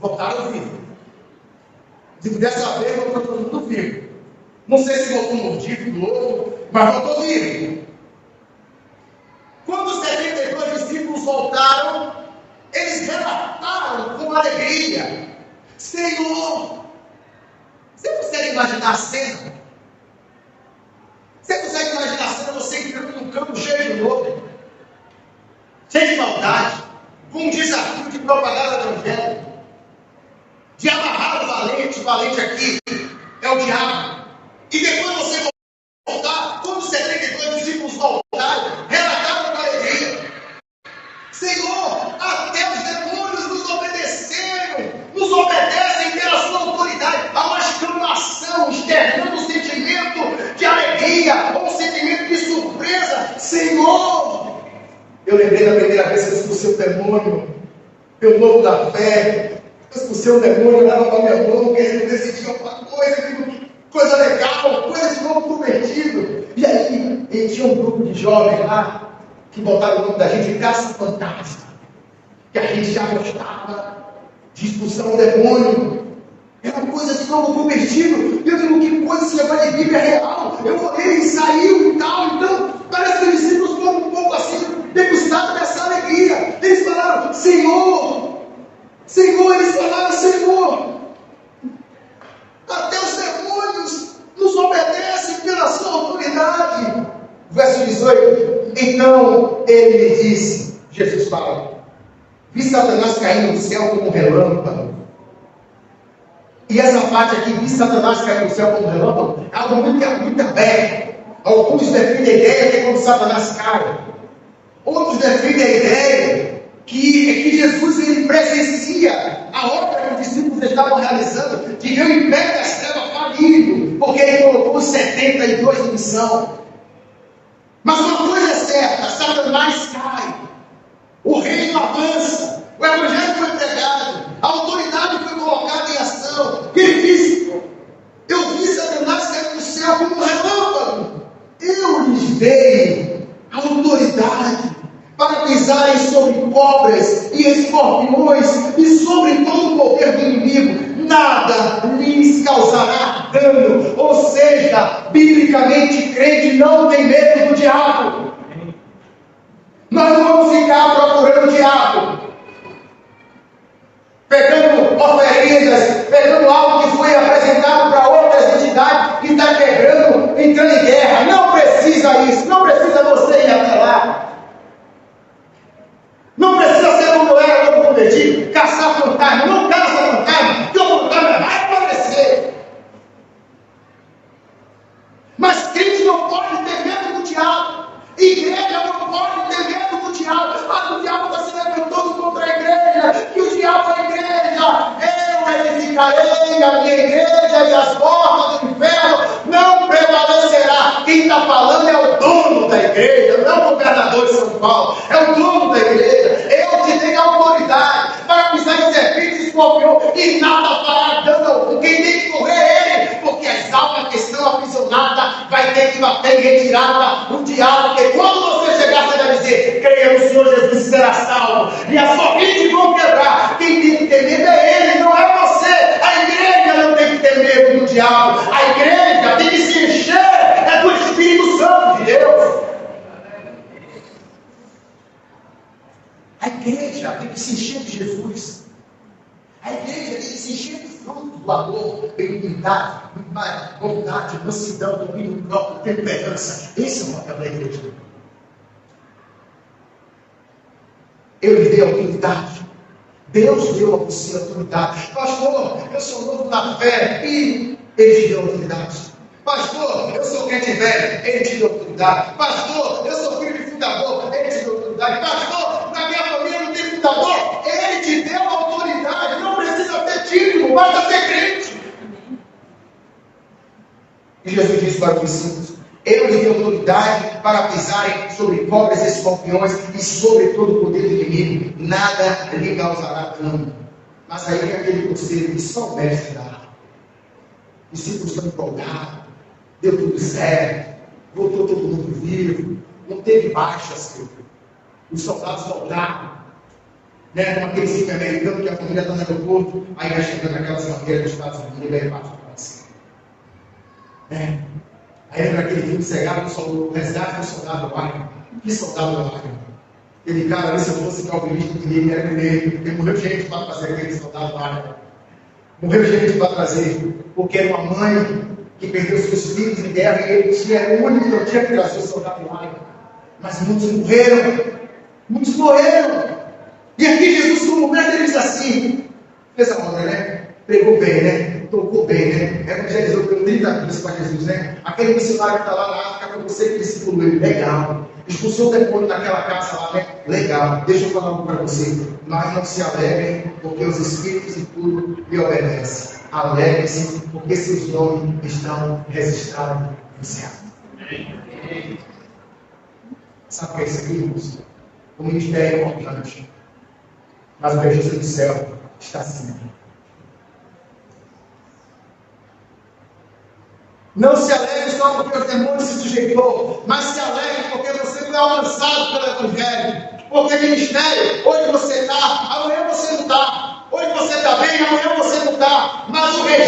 Speaker 1: Voltaram vivos. Digo, dessa vez voltou todo mundo vivo. Não sei se voltou mordido do outro, mas voltou vivo. Quando os 72 discípulos voltaram, eles relataram com alegria: Senhor, você consegue imaginar a cena? Você consegue imaginar a cena, você que entra num campo cheio de lobo, cheio de maldade, com um desafio de propagar o Evangelho, de amarrar o valente aqui é o diabo. E depois você voltar, quando os 72 discípulos voltaram, relataram com alegria: Senhor, até os demônios nos obedeceram, nos obedecem pela sua autoridade. Há uma exclamação, externando um sentimento de alegria, ou um sentimento de surpresa. Senhor, eu lembrei da primeira vez que eu expulsei o demônio, pelo novo da fé. Eu expulsei o demônio, eu dava para minha mão, que ele decidia alguma coisa legal, coisa de novo prometido. E aí, ele tinha um grupo de jovens lá, que botaram o nome da gente de Caça Fantasma, que a gente já gostava de expulsar o demônio. Era coisa de novo convertido. Eu digo, que coisa esse negócio de Bíblia real. Eu olhei e saiu e tal. Então, parece que os discípulos foram um pouco assim, degustados dessa alegria. Eles falaram, Senhor, Senhor, eles falaram, Senhor, até os demônios nos obedecem pela sua autoridade. Verso 18, então ele lhe disse, Jesus fala, vi Satanás caindo do céu como um relâmpago. E essa parte aqui, vi Satanás cair do céu como um relâmpago, é algo muito aberto. Alguns defendem a ideia que é quando Satanás cai. Outros defendem a ideia que Jesus ele presencia a obra que os discípulos estavam realizando, de ver o império das trevas falido, porque ele colocou os 72 em missão. Mas uma coisa é certa, Satanás cai, o reino avança, o evangelho foi pregado, a autoridade foi colocada em ação. Ele disse, eu vi Satanás cair do céu como um relâmpago. Eu lhes dei a autoridade para pisarem sobre cobras e escorpiões e sobre todo o poder do inimigo. Nada lhes causará dano. Ou seja, biblicamente crente não tem medo do diabo. Nós não vamos ficar procurando o diabo, pegando oferendas, pegando algo que foi apresentado para outras entidades que está quebrando, entrando em guerra. Não precisa isso, não precisa você ir até lá. Não precisa ser como eu era novo convertido, caçar fantasma. Não caça fantasma, porque o fantasma vai aparecer. Mas crente não pode ter medo do diabo. Igreja não pode ter medo do diabo. O diabo está se levantando contra a igreja. Que o diabo é a igreja. Eu edificarei a minha igreja e as portas do inferno não prevalecerá. Quem está falando é o dono da igreja, não o governador de São Paulo. É o dono da igreja. Eu te dei a autoridade para pisar em serpentes e escorpião e nada fará dano algum. Quem tem que correr é ele, porque as almas que estão aprisionadas vai ter que bater em retirada o diabo. Porque quando você chegar, você vai dizer, creia no Senhor Jesus e será salvo. E as correntes vão quebrar. Quem tem que ter medo é ele, não é você. A igreja não tem que ter medo do diabo. A igreja tem que se encher do Espírito Santo de Deus. A igreja tem que se encher de Jesus. A igreja tem que se encher de fruto do amor, benignidade, bondade, mansidão, domínio próprio, temperança. Esse é o papel da igreja. Eu lhe dei autoridade. Deus deu a você autoridade. Pastor, eu sou novo na fé e ele te deu autoridade. Pastor, eu sou crente velho, ele te deu autoridade. Pastor, eu sou filho de fundador, ele te deu autoridade. Pastor, na minha família não tem fundador, ele te deu autoridade. Não precisa ter título, basta ser crente. E Jesus disse para os discípulos, eu lhe dei autoridade para pisarem sobre cobras e escorpiões e sobre todo o poder do inimigo. Nada lhe causará dano. Mas aí aquele conselho que só o mestre dá. Os discípulos estão empolgados. Deu tudo certo. Voltou todo mundo vivo. Não teve baixas. Os soldados voltaram. Né, como aquele filme americano que a família está no aeroporto. Aí vai chegando aquelas bandeiras dos Estados Unidos e vai para cima. Aí entra aquele filme cegado, o resgate do soldado Wagner. Que soldado Wagner? Aquele cara ali, se eu fosse calvinista, ele era primeiro, porque morreu gente para trazer aquele soldado Wagner. Morreu gente para trazer, porque era uma mãe que perdeu seus filhos em guerra e ele era o único que não tinha que trazer o soldado Wagner. Mas muitos morreram. Muitos morreram. E aqui Jesus, como mestre, ele diz assim: fez a obra, né? Pregou bem, né? Tocou bem, né? Evangelizou por 30 dias para Jesus, né? Aquele missionário que está lá na África, para você que discipulou ele, legal. Expulsou o demônio daquela casa lá, né? Legal. Deixa eu falar algo para você. Mas não se alegrem, porque os espíritos e tudo lhe obedecem. Alegrem-se, porque seus nomes estão registrados no céu. Sabe o que é isso aqui, irmãos? O ministério é importante, mas o registro do céu está acima. Não se alegre só porque o demônio se sujeitou, mas se alegre porque você foi alcançado pelo Evangelho. Porque ministério, hoje você está, amanhã você não está. Hoje você está bem, amanhã você não está. Mas o registro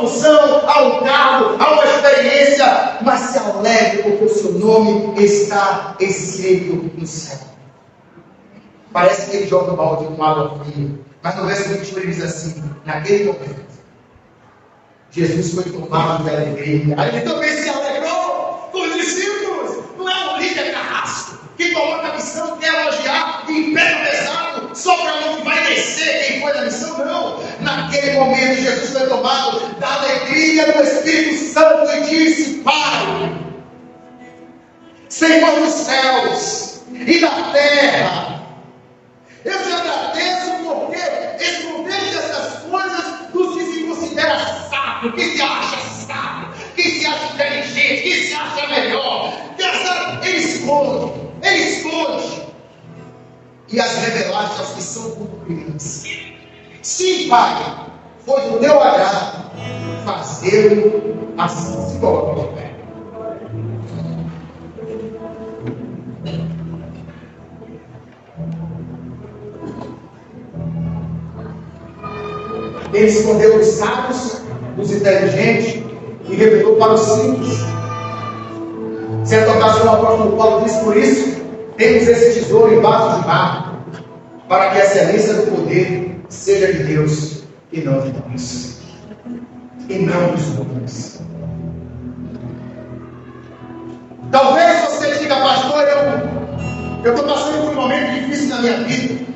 Speaker 1: função, a um cargo, a uma experiência, mas se alegre porque o seu nome está escrito no céu. Parece que ele joga o balde com água fria, mas no verso 21 ele diz assim: naquele momento, Jesus foi tomado pela alegria. Aí ele também se alegrou com os discípulos. Não é um líder carrasco que coloca a missão, quer elogiar e pega pesado só para onde vai descer quem foi da missão. Não. Naquele momento Jesus foi tomado da alegria do Espírito Santo e disse: Pai, Senhor dos céus e da terra, eu te agradeço porque escondeste essas coisas dos que se considera sábio, que se acha sábio, que se acha inteligente, que se acha melhor. Ele esconde. E as revelaste aos que são como crianças. Sim, Pai, foi do teu agrado fazer-o assim. Se coloca de pé. Ele escondeu os sábios, os inteligentes e revelou para os simples. Certa ocasião, o apóstolo Paulo diz: por isso, temos esse tesouro em vasos de barro, para que a excelência do poder seja de Deus e não de nós. E não dos homens. Talvez você diga: pastor, eu estou passando por um momento difícil na minha vida.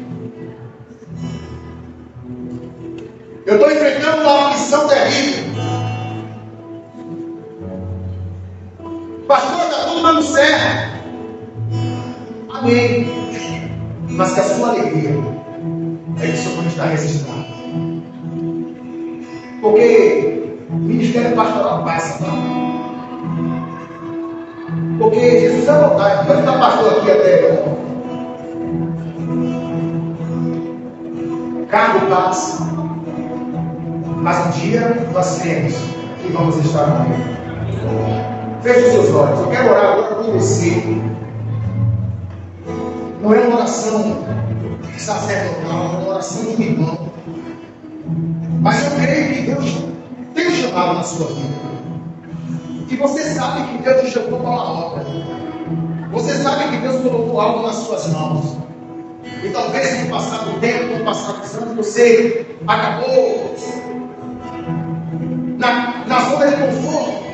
Speaker 1: Eu estou enfrentando uma aflição terrível. Pastor, está tudo dando certo. Amém. Mas que a sua alegria é que o Senhor está registrado. Porque o ministério pastoral passa, não? Porque Jesus vai voltar. Pode estar pastor aqui até. Cargo passa. Mas um dia nós cremos que vamos estar com Ele. Feche os seus olhos. Eu quero orar agora com você. Não é uma oração sacerdotal, é uma oração de um irmão. Mas eu creio que Deus tem um chamado na sua vida. E você sabe que Deus te chamou para uma obra. Você sabe que Deus colocou algo nas suas mãos. E talvez no passado tempo, no passado anos, você acabou na zona de conforto.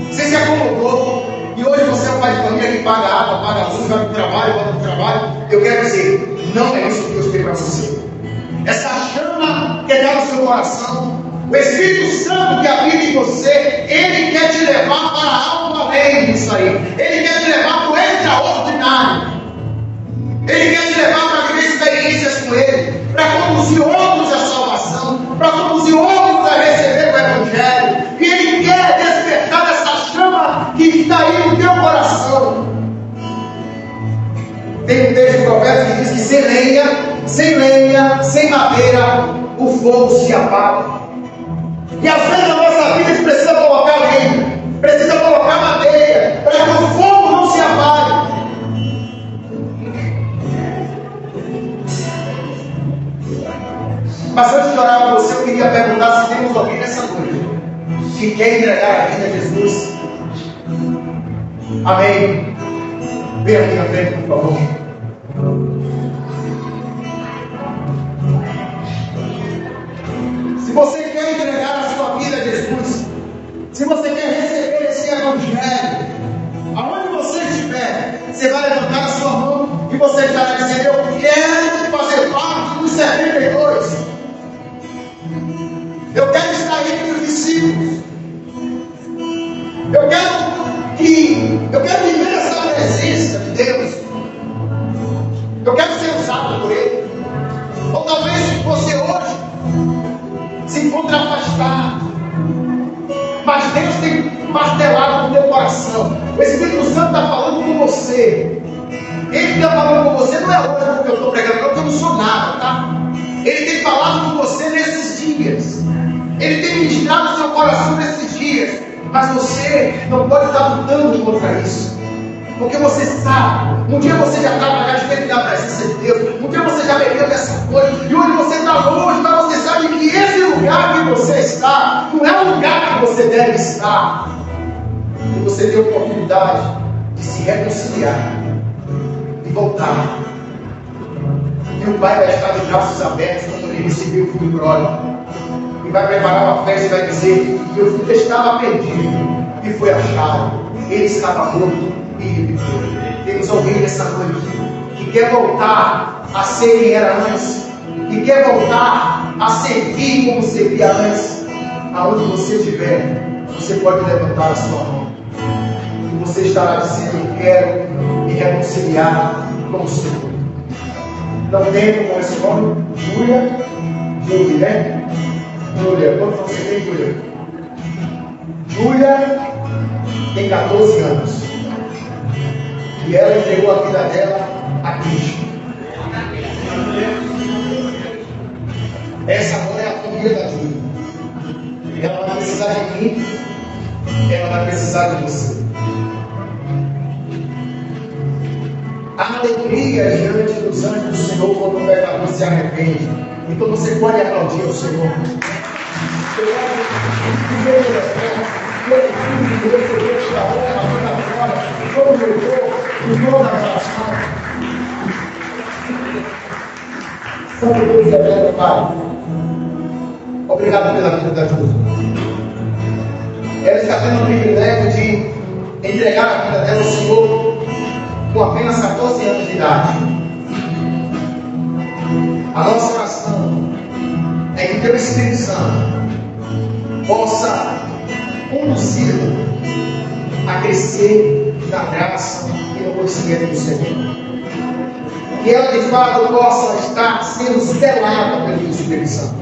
Speaker 1: Você se acomodou. E hoje você é um pai de família que paga água, paga luz, vai para o trabalho, volta para o trabalho. Eu quero dizer, não é isso que Deus tem para você. Essa chama que está no seu coração, o Espírito Santo que habita em você, Ele quer te levar para algo além disso aí. Ele quer te levar para o extraordinário. Ele quer te levar para viver experiências com Ele, para conduzir outros à salvação, para conduzir outros a receber o Evangelho. E Ele quer despertar essa chama que está aí no teu coração. Tem um texto profético que diz que sem lenha, sem madeira, o fogo se apaga. E às vezes na nossa vida a gente precisa colocar lenha, precisa colocar madeira, para que o fogo não se apague. Mas antes de orar para você, eu queria perguntar se temos alguém nessa noite que quer entregar a vida a Jesus. Amém. Vem aqui na frente, por favor. Se você quer entregar a sua vida a Jesus, se você quer receber esse Evangelho, aonde você estiver, você vai levantar a sua mão e você estará dizendo: eu quero fazer parte dos 72. Eu quero estar entre os discípulos. Eu quero viver essa presença de Deus. Eu quero ser usado por Ele. Ou talvez você hoje se encontre afastado, mas Deus tem martelado no teu coração. O Espírito Santo está falando com você. Ele está falando com você, não é hoje porque eu estou pregando, porque eu não sou nada, tá? Ele tem falado com você nesses dias. Ele tem ministrado no seu coração nesses dias. Mas você não pode estar lutando contra isso. Porque você sabe, um dia você já esteve na presença de Deus, um dia você já bebeu dessa coisa, e hoje você está longe, mas você sabe que esse lugar que você está não é o lugar que você deve estar. E você tem a oportunidade de se reconciliar e voltar. E o Pai vai estar de braços abertos quando ele receber o filho pródigo. E vai preparar uma festa e vai dizer: meu filho estava perdido e foi achado. Ele estava morto e reviveu. Temos alguém nessa noite que quer voltar a ser quem era antes, que quer voltar a servir como servia antes. Aonde você estiver, você pode levantar a sua mão e você estará dizendo: eu quero me reconciliar com o Senhor. Não tem como esse nome? Júlia, né? Júlia, quantos você tem, Júlia? Júlia tem 14 anos e ela entregou a vida dela a Cristo. Essa agora é a família da Júlia. Ela vai precisar de mim, ela vai precisar de você. A alegria diante dos anjos do Senhor quando o pecador se arrepende. Então você pode aplaudir o Senhor. Santo Deus e eterno Pai, obrigado pela vida da Júlia. Ela está tendo o privilégio de entregar a vida dela ao Senhor com apenas 14 anos de idade. A nossa oração é que teu Espírito Santo possa conduzi-la a crescer na graça e no conhecimento do Senhor. Que ela de fato possa estar sendo selada pelo Espírito Santo.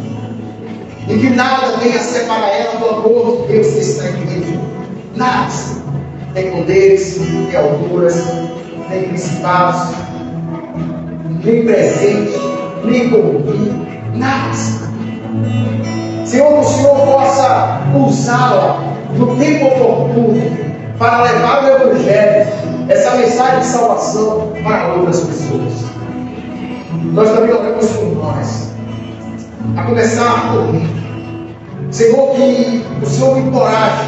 Speaker 1: E que nada venha separar ela do amor de Deus que está em Cristo. Nada. Nem poderes, nem alturas, nem principados, nem presente, nem porvir, nada. Senhor, que o Senhor possa usá-la no tempo oportuno para levar o Evangelho, essa mensagem de salvação para outras pessoas. Nós também oramos por nós, a começar por mim. Senhor, que o Senhor me encoraje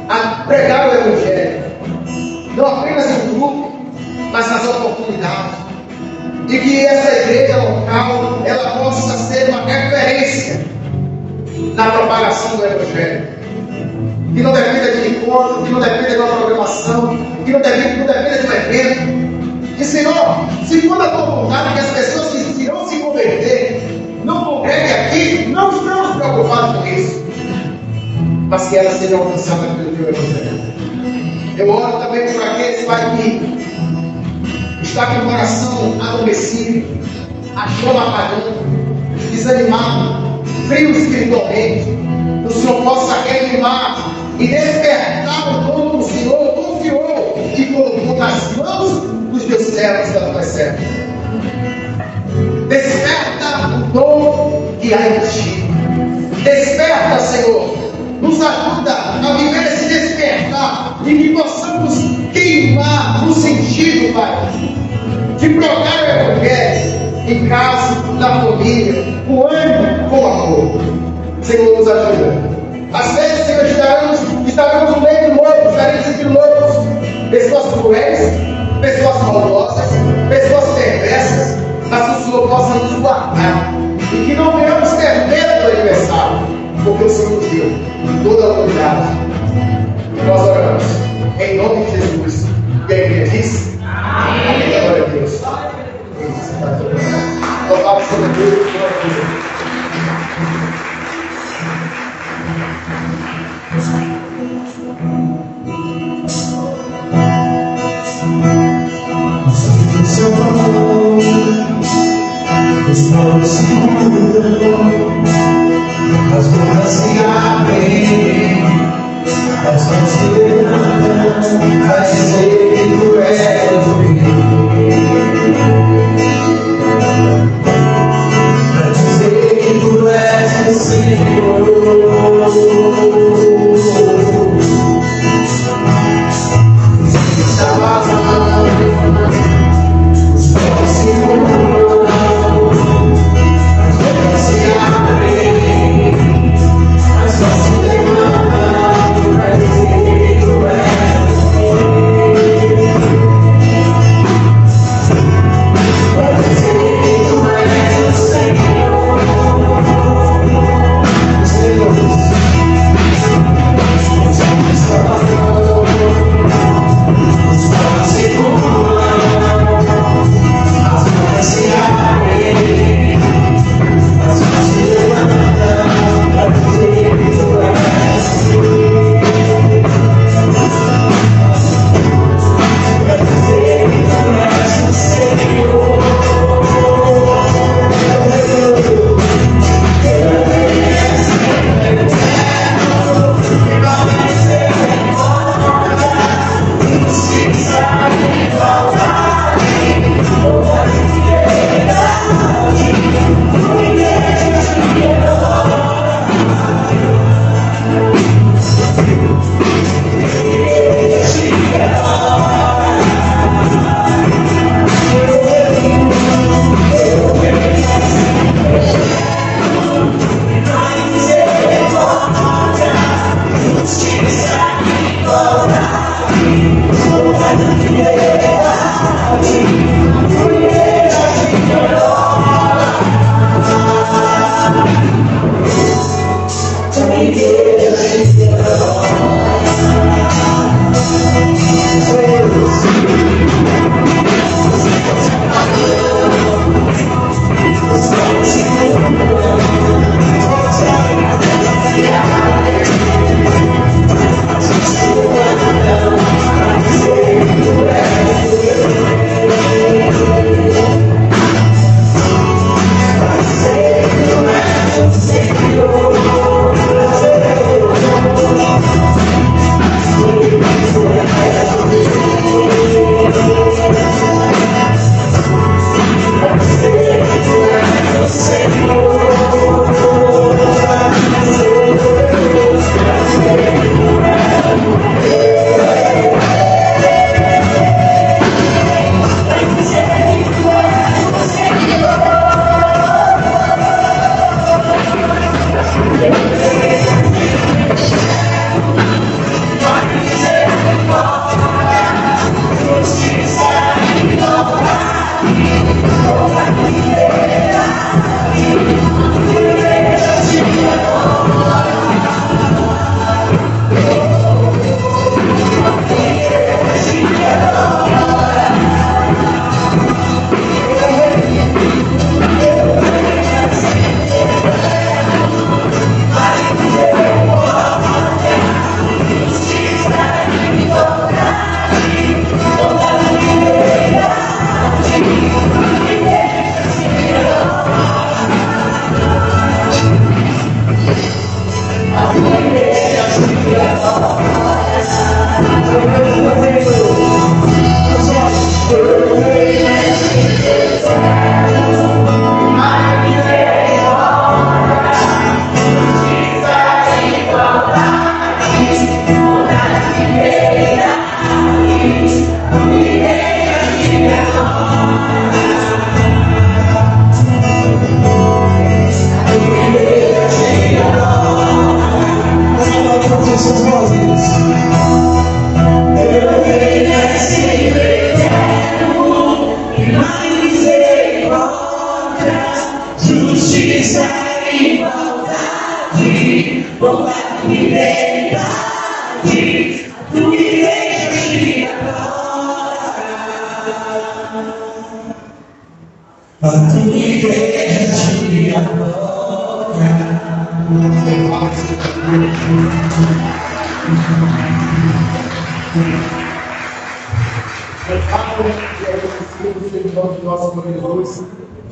Speaker 1: a pregar o Evangelho, não apenas em grupo, mas nas oportunidades. E que essa igreja local, ela possa ser uma referência na propagação do Evangelho. Que não dependa de encontro, que não dependa de uma programação, que não dependa de um evento. E Senhor, se for da tua vontade que as pessoas que irão se converter não congreguem aqui, não estamos preocupados com isso. Mas que elas sejam alcançadas pelo teu Evangelho. Eu oro também por aqueles, Pai, que está com o coração adormecido, a chama apagando, desanimado, frio espiritualmente. O Senhor possa reanimar e despertar o dom que o Senhor confiou e colocou nas mãos dos teus servos e das tuas servas. Desperta o dom que há em ti. Desperta, Senhor. Nos ajuda a viver esse despertar e que possamos queimar no sentido, Pai, de progar o Evangelho em casa, na família, com ânimo, com amor. Senhor, nos ajuda. Às vezes, Senhor, estaremos no meio de lobos, estaremos entre lobos, pessoas cruéis, pessoas maldosas, pessoas perversas, mas que o Senhor possa nos guardar e que não venhamos ter medo do adversário, porque o Senhor nos deu toda a autoridade. E nós oramos em nome de Jesus. E a igreja diz: amém. Glória a Deus. Louvado seja Deus. Glória a Deus.
Speaker 4: Seu amor, os povos se mudam, as bocas se abrem, as mãos se levantam, vai dizer que tu és o Rei, vai dizer que tu és o Senhor. Está vazando. Se mudam, as bocas se abrem.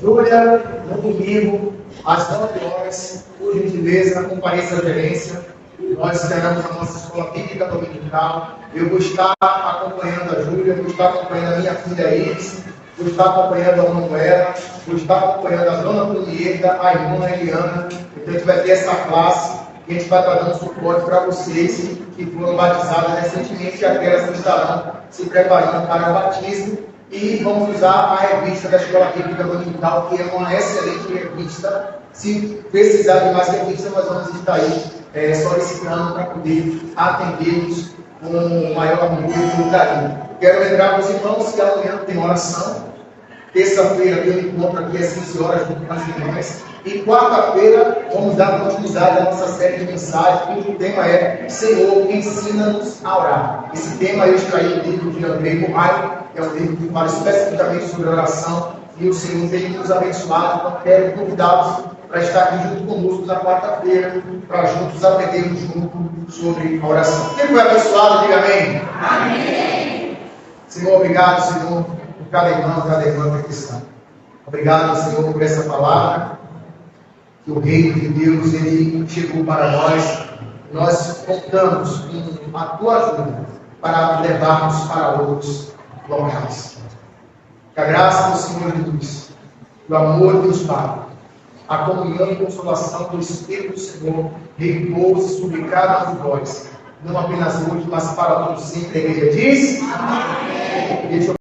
Speaker 1: Júlia, no domingo, às 9 horas, por gentileza, compareça à gerência. Nós teremos a nossa escola bíblica dominical. Eu vou estar acompanhando a Júlia, vou estar acompanhando a minha filha Iris, vou estar acompanhando a Manuela, vou estar acompanhando a dona Julieta, a irmã Eliana. Então a gente vai ter essa classe e a gente vai estar dando suporte para vocês que foram batizadas recentemente e aquelas que estarão se preparando para o batismo. E vamos usar a revista da Escola Bíblica Dominical, que é uma excelente revista. Se precisar de mais revista, nós vamos estar aí solicitando para poder atendê-los com o maior amor e carinho. Quero lembrar os irmãos que amanhã tem oração. Terça-feira tem um encontro aqui às 15 horas com as irmãs. E quarta-feira vamos dar continuidade à nossa série de mensagens, cujo tema é Senhor, ensina-nos a orar. Esse tema eu extraí do livro de Andrei Murray, que é um livro que fala especificamente sobre oração, e o Senhor tem nos abençoado. Então quero convidá-los para estar aqui junto conosco na quarta-feira, para juntos aprendermos junto sobre a oração. Quem foi abençoado, diga amém.
Speaker 2: Amém.
Speaker 1: Senhor, obrigado, Senhor, por cada irmão que aqui está. Obrigado, Senhor, por essa palavra. Que o reino de Deus ele chegou para nós. Nós contamos com a tua ajuda para levarmos para outros locais. Que a graça do Senhor Jesus, o amor de Deus Pai, a comunhão e consolação do Espírito do Senhor repouse sobre cada um de nós, não apenas hoje, mas para todos sempre. A igreja diz: amém.